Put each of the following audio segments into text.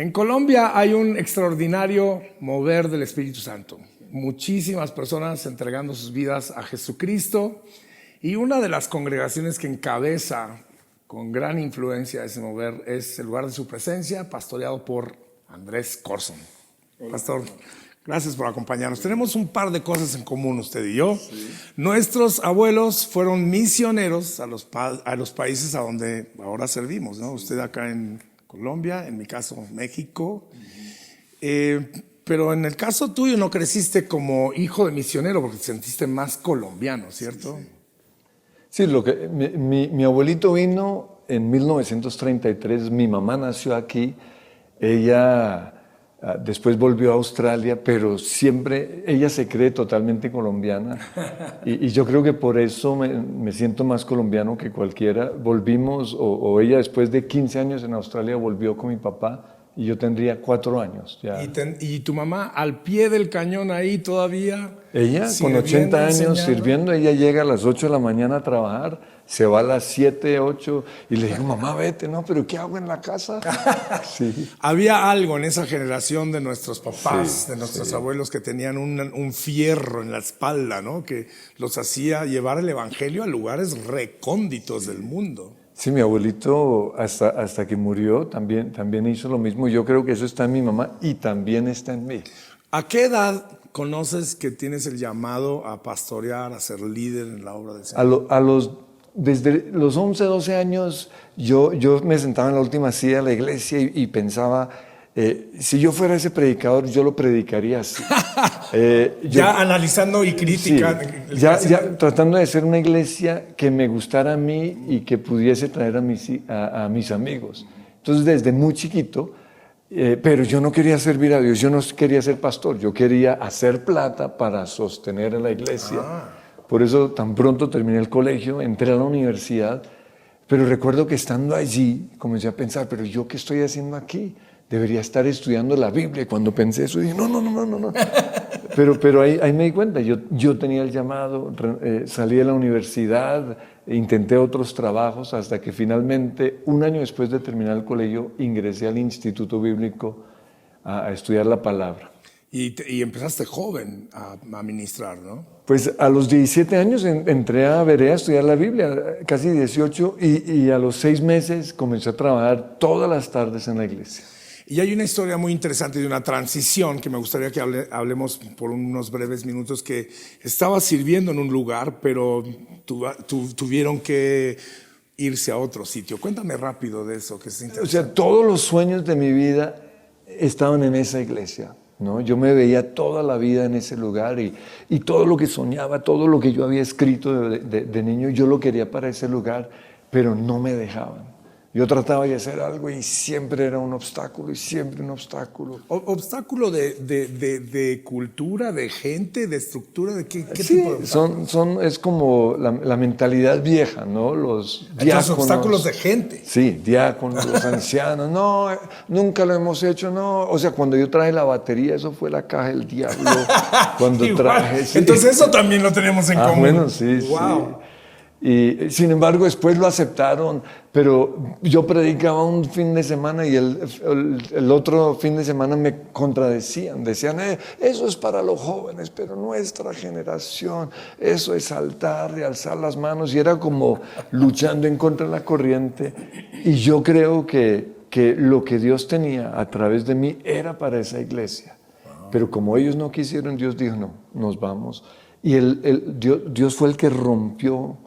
En Colombia hay un extraordinario mover del Espíritu Santo. Muchísimas personas entregando sus vidas a Jesucristo, y una de las congregaciones que encabeza con gran influencia ese mover es el lugar de su presencia, pastoreado por Andrés Corson. Pastor, gracias por acompañarnos. Tenemos un par de cosas en común usted y yo. Sí. Nuestros abuelos fueron misioneros a los países a donde ahora servimos, ¿no? Usted acá en Colombia, en mi caso México. Pero en el caso tuyo no creciste como hijo de misionero porque te sentiste más colombiano, ¿cierto? Sí, mi abuelito vino en 1933, mi mamá nació aquí, ella después volvió a Australia, pero siempre ella se cree totalmente colombiana y yo creo que por eso me siento más colombiano que cualquiera. Volvimos, o ella después de 15 años en Australia volvió con mi papá. Y yo tendría 4 años ya. ¿Y tu mamá al pie del cañón ahí todavía? Ella con 80 años sirviendo, ella llega a las 8 de la mañana a trabajar, se va a las 7, 8 y le digo, mamá, vete, no, pero ¿qué hago en la casa? Sí. Había algo en esa generación de nuestros papás, sí, de nuestros abuelos que tenían un fierro en la espalda, ¿no? Que los hacía llevar el evangelio a lugares recónditos del mundo. Sí, mi abuelito hasta que murió también hizo lo mismo. Yo creo que eso está en mi mamá y también está en mí. ¿A qué edad conoces que tienes el llamado a pastorear, a ser líder en la obra del Señor? Desde los 11, 12 años yo me sentaba en la última silla de la iglesia y pensaba, si yo fuera ese predicador, yo lo predicaría así. Ya analizando y crítica. Sí, ya tratando de ser una iglesia que me gustara a mí y que pudiese traer a mis amigos. Entonces, desde muy chiquito, pero yo no quería servir a Dios, yo no quería ser pastor, yo quería hacer plata para sostener a la iglesia. Por eso, tan pronto terminé el colegio, entré a la universidad, pero recuerdo que estando allí, comencé a pensar, pero ¿yo qué estoy haciendo aquí? Debería estar estudiando la Biblia. Y cuando pensé eso, dije, no. Pero ahí me di cuenta, yo tenía el llamado, salí de la universidad, intenté otros trabajos, hasta que finalmente, un año después de terminar el colegio, ingresé al Instituto Bíblico a estudiar la palabra. Y empezaste joven a ministrar, ¿no? Pues a los 17 años entré a Berea a estudiar la Biblia, casi 18, y a los 6 meses comencé a trabajar todas las tardes en la iglesia. Y hay una historia muy interesante de una transición que me gustaría que hablemos por unos breves minutos, que estaba sirviendo en un lugar, pero tuvieron que irse a otro sitio. Cuéntame rápido de eso, que es interesante. O sea, todos los sueños de mi vida estaban en esa iglesia, ¿no? Yo me veía toda la vida en ese lugar y todo lo que soñaba, todo lo que yo había escrito de niño, yo lo quería para ese lugar, pero no me dejaban. Yo trataba de hacer algo y siempre era un obstáculo y siempre un obstáculo. ¿Obstáculo de cultura, de gente, de estructura? ¿De qué sí, tipo de obstáculos? Es como la mentalidad vieja, ¿no? Los diáconos. Los obstáculos de gente. Sí, diáconos, los ancianos. No, nunca lo hemos hecho, no. O sea, cuando yo traje la batería, eso fue la caja del diablo. Cuando traje. Sí. Entonces eso también lo tenemos en común. Bueno, sí, wow. Sí. Y sin embargo después lo aceptaron, pero yo predicaba un fin de semana y el otro fin de semana me contradecían, decían, eso es para los jóvenes, pero nuestra generación, eso es saltar y alzar las manos, y era como luchando en contra de la corriente. Y yo creo que lo que Dios tenía a través de mí era para esa iglesia, pero como ellos no quisieron, Dios dijo, no, nos vamos. Y Dios fue el que rompió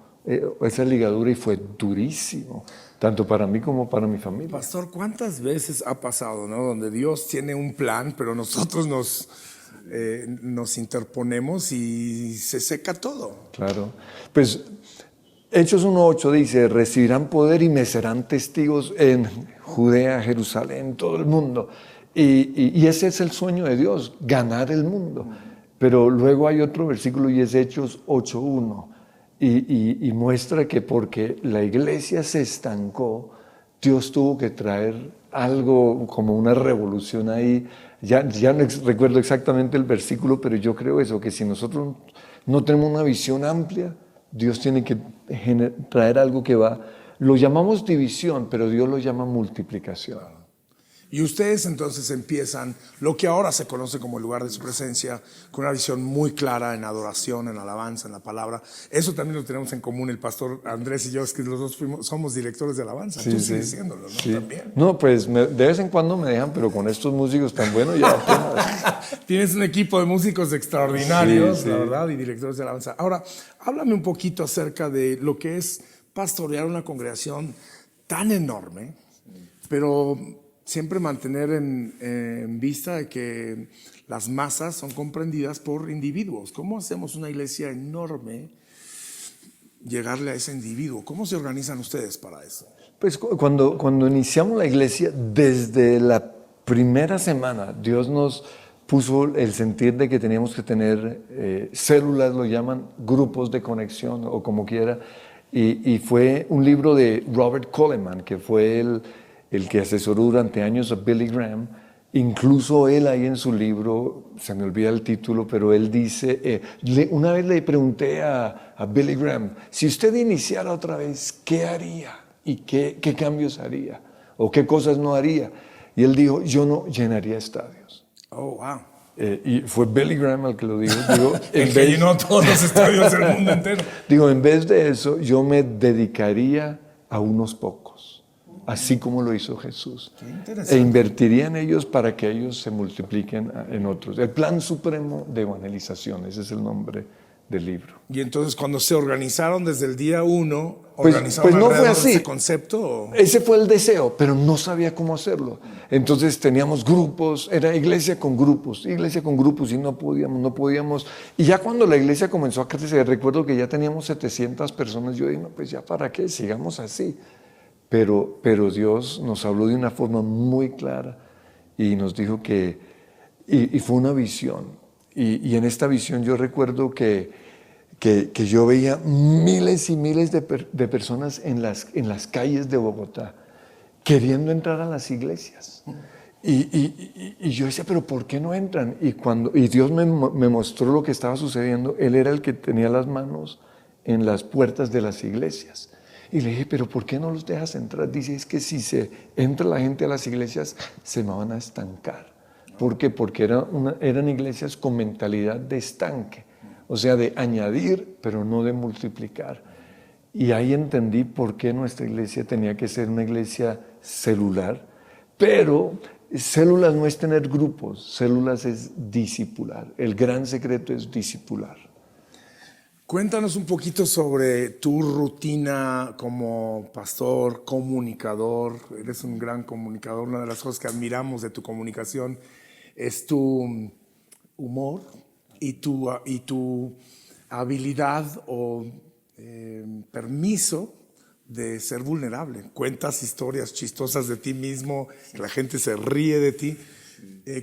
esa ligadura y fue durísimo, tanto para mí como para mi familia. Pastor, ¿cuántas veces ha pasado, ¿no? Donde Dios tiene un plan, pero nosotros nos interponemos y se seca todo? Claro. Pues Hechos 1:8 dice, recibirán poder y me serán testigos en Judea, Jerusalén, todo el mundo. Y ese es el sueño de Dios, ganar el mundo. Pero luego hay otro versículo y es Hechos 8:1. Y muestra que porque la iglesia se estancó, Dios tuvo que traer algo como una revolución ahí. Ya no recuerdo exactamente el versículo, pero yo creo eso, que si nosotros no tenemos una visión amplia, Dios tiene que traer algo que va, lo llamamos división, pero Dios lo llama multiplicación. Y ustedes entonces empiezan lo que ahora se conoce como el lugar de su presencia, con una visión muy clara en adoración, en alabanza, en la palabra. Eso también lo tenemos en común el pastor Andrés y yo, es que los dos somos directores de alabanza. Sí, Tú sí. sigues siéndolo, ¿no? Sí. También. No, pues de vez en cuando me dejan, pero con estos músicos tan buenos ya apenas. Tienes un equipo de músicos extraordinarios, Sí, sí. la verdad, y directores de alabanza. Ahora, háblame un poquito acerca de lo que es pastorear una congregación tan enorme, pero siempre mantener en vista de que las masas son comprendidas por individuos. ¿Cómo hacemos una iglesia enorme llegarle a ese individuo? ¿Cómo se organizan ustedes para eso? Pues cuando iniciamos la iglesia, desde la primera semana, Dios nos puso el sentir de que teníamos que tener células, lo llaman grupos de conexión o como quiera, y fue un libro de Robert Coleman, que fue el que asesoró durante años a Billy Graham. Incluso él ahí en su libro, se me olvida el título, pero él dice, una vez le pregunté a Billy Graham, si usted iniciara otra vez, ¿qué haría? ¿Y qué cambios haría? ¿O qué cosas no haría? Y él dijo, yo no llenaría estadios. Oh, wow. Y fue Billy Graham el que lo dijo. Digo, El que llenó todos los estadios del mundo entero. Digo, en vez de eso, yo me dedicaría a unos pocos, así como lo hizo Jesús. Qué interesante. E invertiría en ellos para que ellos se multipliquen en otros. El plan supremo de evangelización, ese es el nombre del libro. Y entonces cuando se organizaron desde el día 1, Pues ¿organizaron no fue alrededor así. de ese concepto? ¿O? Ese fue el deseo, pero no sabía cómo hacerlo. Entonces teníamos grupos, era iglesia con grupos, y no podíamos. Y ya cuando la iglesia comenzó a crecer, recuerdo que ya teníamos 700 personas, yo dije, no, pues ya para qué, sigamos así. Pero Dios nos habló de una forma muy clara y nos dijo que, y fue una visión. Y en esta visión yo recuerdo que yo veía miles y miles de personas en las calles de Bogotá queriendo entrar a las iglesias. Y yo decía, pero ¿por qué no entran? Y Dios me mostró lo que estaba sucediendo. Él era el que tenía las manos en las puertas de las iglesias. Y le dije, pero ¿por qué no los dejas entrar? Dice, es que si se entra la gente a las iglesias, se me van a estancar. ¿Por qué? Porque eran iglesias con mentalidad de estanque, o sea, de añadir, pero no de multiplicar. Y ahí entendí por qué nuestra iglesia tenía que ser una iglesia celular, pero células no es tener grupos, células es discipular. El gran secreto es discipular. Cuéntanos un poquito sobre tu rutina como pastor, comunicador. Eres un gran comunicador. Una de las cosas que admiramos de tu comunicación es tu humor y tu habilidad o permiso de ser vulnerable. Cuentas historias chistosas de ti mismo, la gente se ríe de ti.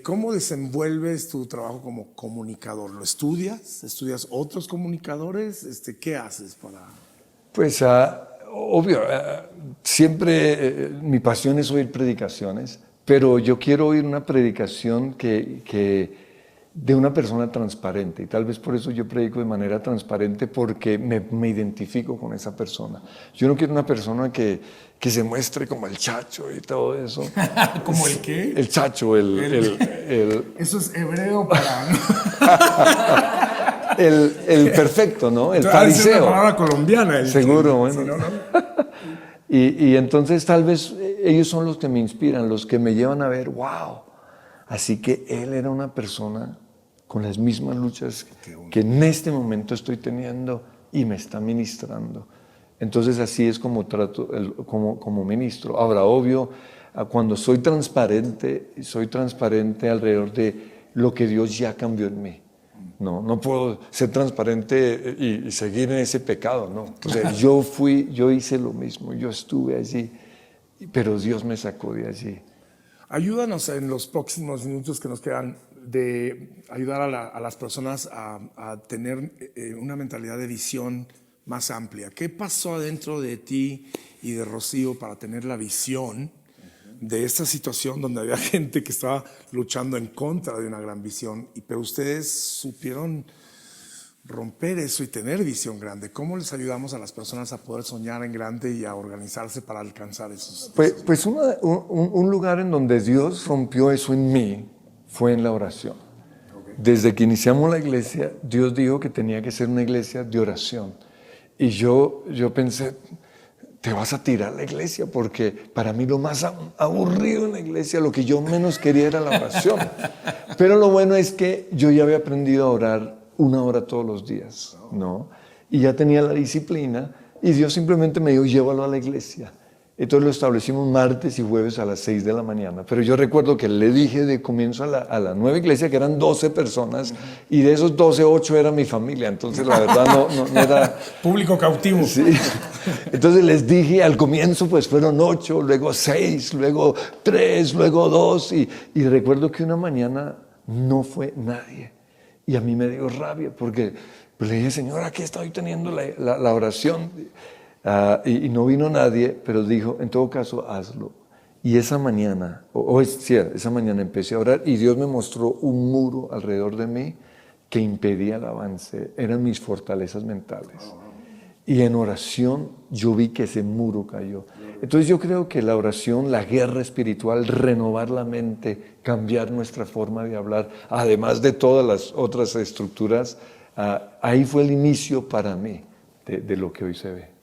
¿Cómo desenvuelves tu trabajo como comunicador? ¿Lo estudias? ¿Estudias otros comunicadores? ¿Qué haces para...? Pues obvio, siempre mi pasión es oír predicaciones, pero yo quiero oír una predicación que de una persona transparente, y tal vez por eso yo predico de manera transparente, porque me identifico con esa persona. Yo no quiero una persona que se muestre como el chacho y todo eso. ¿Como el qué? El chacho, Eso es hebreo para... el perfecto, ¿no? El Es fariseo. una palabra colombiana. Seguro, bueno. Si no. Y entonces tal vez ellos son los que me inspiran, los que me llevan a ver, wow. Así que él era una persona con las mismas luchas que en este momento estoy teniendo y me está ministrando. Entonces así es como trato como ministro. Ahora, obvio, cuando soy transparente alrededor de lo que Dios ya cambió en mí. No puedo ser transparente y seguir en ese pecado, no. O sea, yo hice lo mismo, yo estuve allí, pero Dios me sacó de allí. Ayúdanos en los próximos minutos que nos quedan de ayudar a las personas a tener una mentalidad de visión más amplia. ¿Qué pasó adentro de ti y de Rocío para tener la visión de esta situación donde había gente que estaba luchando en contra de una gran visión, pero ustedes supieron romper eso y tener visión grande? ¿Cómo les ayudamos a las personas a poder soñar en grande y a organizarse para alcanzar esos? Pues un lugar en donde Dios rompió eso en mí fue en la oración. Desde que iniciamos la iglesia, Dios dijo que tenía que ser una iglesia de oración. Y yo pensé, te vas a tirar la iglesia, porque para mí lo más aburrido en la iglesia, lo que yo menos quería era la oración. Pero lo bueno es que yo ya había aprendido a orar 1 hora todos los días, ¿no? Y ya tenía la disciplina, y Dios simplemente me dijo, llévalo a la iglesia. Entonces lo establecimos martes y jueves a las 6 de la mañana. Pero yo recuerdo que le dije de comienzo a la nueva iglesia que eran 12 personas, y de esos 12, 8 era mi familia. Entonces la verdad no era... Público cautivo. Sí. Entonces les dije, al comienzo pues fueron 8, luego 6, luego 3, luego 2. Y recuerdo que una mañana no fue nadie. Y a mí me dio rabia porque pues, le dije, Señor, aquí estoy teniendo la oración. Y no vino nadie, pero dijo, en todo caso, hazlo. Y esa mañana, esa mañana empecé a orar y Dios me mostró un muro alrededor de mí que impedía el avance. Eran mis fortalezas mentales. Y en oración yo vi que ese muro cayó. Entonces yo creo que la oración, la guerra espiritual, renovar la mente, cambiar nuestra forma de hablar, además de todas las otras estructuras, ahí fue el inicio para mí de lo que hoy se ve.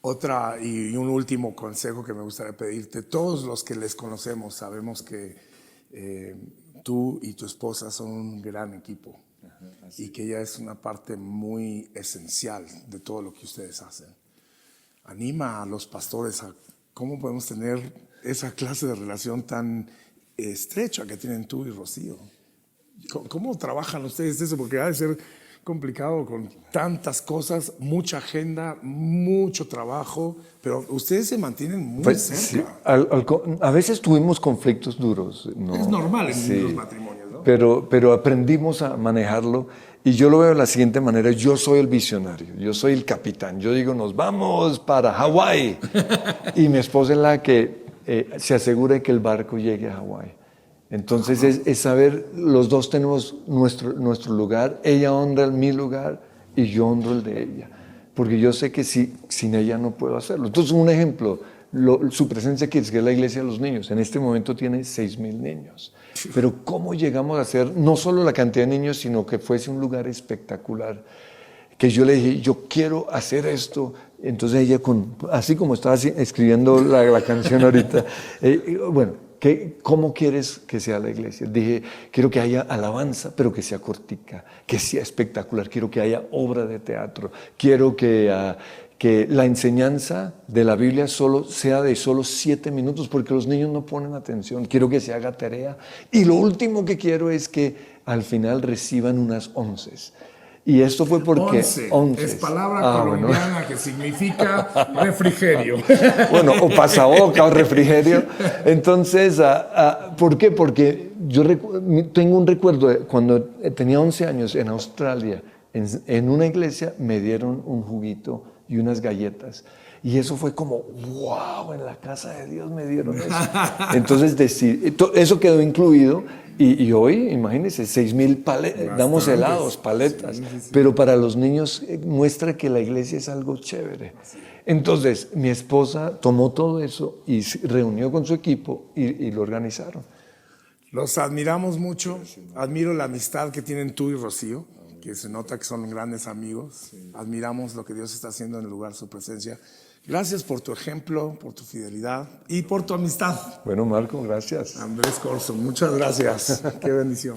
Otra y un último consejo que me gustaría pedirte. Todos los que les conocemos sabemos que tú y tu esposa son un gran equipo y que ella es una parte muy esencial de todo lo que ustedes hacen. Anima a los pastores a cómo podemos tener esa clase de relación tan estrecha que tienen tú y Rocío. ¿Cómo trabajan ustedes eso? Porque ha de ser complicado con tantas cosas, mucha agenda, mucho trabajo, pero ustedes se mantienen muy cerca. Sí, a veces tuvimos conflictos duros, ¿no? Es normal en los matrimonios, ¿no? Pero aprendimos a manejarlo, y yo lo veo de la siguiente manera: yo soy el visionario, yo soy el capitán, yo digo, nos vamos para Hawái, y mi esposa es la que se asegura de que el barco llegue a Hawái. Entonces es saber, los dos tenemos nuestro lugar, ella honra mi lugar y yo honro el de ella, porque yo sé que sin ella no puedo hacerlo. Entonces, un ejemplo, su presencia aquí, que es la iglesia de los niños, en este momento tiene 6,000 niños, pero ¿cómo llegamos a hacer no solo la cantidad de niños, sino que fuese un lugar espectacular? Que yo le dije, yo quiero hacer esto. Entonces ella, así como estaba escribiendo la canción ahorita, bueno, ¿cómo quieres que sea la iglesia? Dije, quiero que haya alabanza, pero que sea cortica, que sea espectacular. Quiero que haya obra de teatro. Quiero que la enseñanza de la Biblia sea de solo 7 minutos, porque los niños no ponen atención. Quiero que se haga tarea. Y lo último que quiero es que al final reciban unas onces. Y esto fue porque... Once. Es palabra colombiana que significa refrigerio. Bueno, o pasaboca o refrigerio. Entonces, ¿por qué? Porque yo tengo un recuerdo de cuando tenía 11 años en Australia, en una iglesia me dieron un juguito y unas galletas. Y eso fue como, wow, en la casa de Dios me dieron eso. Entonces, eso quedó incluido. Y hoy, imagínense, 6,000 paletas, damos helados, paletas. Sí. Pero para los niños muestra que la iglesia es algo chévere. Entonces, mi esposa tomó todo eso y se reunió con su equipo y lo organizaron. Los admiramos mucho. Admiro la amistad que tienen tú y Rocío, que se nota que son grandes amigos. Admiramos lo que Dios está haciendo en el lugar de su presencia. Gracias por tu ejemplo, por tu fidelidad y por tu amistad. Bueno, Marco, gracias. Andrés Corzo, muchas gracias. Qué bendición.